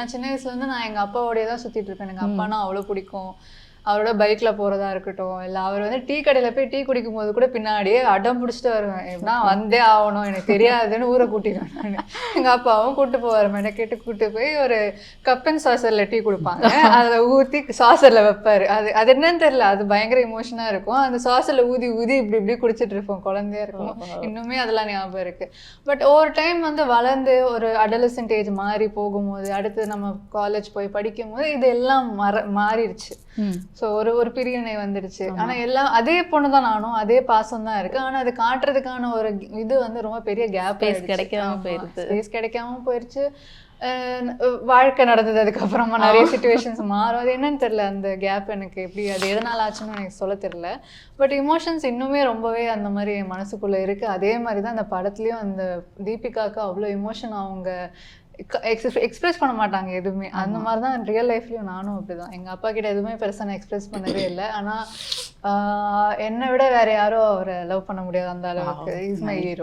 நான் சின்ன வயசுலேருந்து நான் எங்கள் அப்பாவோடய தான் சுற்றிட்டு இருப்பேன். எனக்கு அப்பானா அவ்வளோ பிடிக்கும். அவரோட பைக்கில் போகிறதா இருக்கட்டும், இல்லை அவர் வந்து டீ கடையில் போய் டீ குடிக்கும்போது கூட பின்னாடியே அடம் பிடிச்சிட்டு வருவேன். எப்படின்னா வந்தே ஆகணும், எனக்கு தெரியாதுன்னு ஊரை கூட்டிடுவேன் நான். எங்கள் அப்பாவும் கூப்பிட்டு போவார், மெனக்கெட்டு கூப்பிட்டு போய் ஒரு கப் அண்ட் சாசரில் டீ கொடுப்பாங்க. அதை ஊற்றி சாசரில் வைப்பார். அது என்னன்னு தெரியல, அது பயங்கர இமோஷனாக இருக்கும். அந்த சாசரில் ஊதி ஊதி இப்படி இப்படி குடிச்சிட்டு இருப்போம் குழந்தையா இருக்கும். இன்னுமே அதெல்லாம் ஞாபகம் இருக்குது. பட் ஒரு டைம் வந்து வளர்ந்து ஒரு அடலசன்ட் ஏஜ் மாறி போகும்போது, அடுத்து நம்ம காலேஜ் போய் படிக்கும் போது இது எல்லாம் மாறிடுச்சு. ஸோ ஒரு பிரிவினை வந்துடுச்சு. ஆனால் எல்லாம் அதே பொண்ணு தான், நானும் அதே பாசம் தான் இருக்கு. ஆனால் அது காட்டுறதுக்கான ஒரு இது வந்து ரொம்ப பெரிய கேப் கிடைக்காம போயிடுது. ஸ்பேஸ் கிடைக்காம போயிடுச்சு. வாழ்க்கை நடந்தது, அதுக்கப்புறமா நிறைய சுச்சுவேஷன்ஸ் மாறும். அது என்னன்னு தெரியல, அந்த கேப் எனக்கு எப்படி அது எதனால ஆச்சுன்னு எனக்கு சொல்ல தெரியல. பட் இமோஷன்ஸ் இன்னுமே ரொம்பவே அந்த மாதிரி என் மனசுக்குள்ளே இருக்குது. அதே மாதிரி தான் அந்த படத்துலேயும் அந்த தீபிகாவுக்கு அவ்வளோ இமோஷன் அவங்க எக்ஸ்பிரஸ் பண்ண மாட்டாங்க எதுவுமே. அந்த மாதிரி தான் ரியல் லைஃப்லையும் நானும் அப்படிதான். எங்கள் அப்பா கிட்ட எதுவுமே பெருசாக நான் எக்ஸ்பிரஸ் பண்ணதே இல்லை. ஆனால் என்னை விட வேற யாரும் அவரை லவ் பண்ண முடியாது அந்த அளவுக்கு. Is my hero.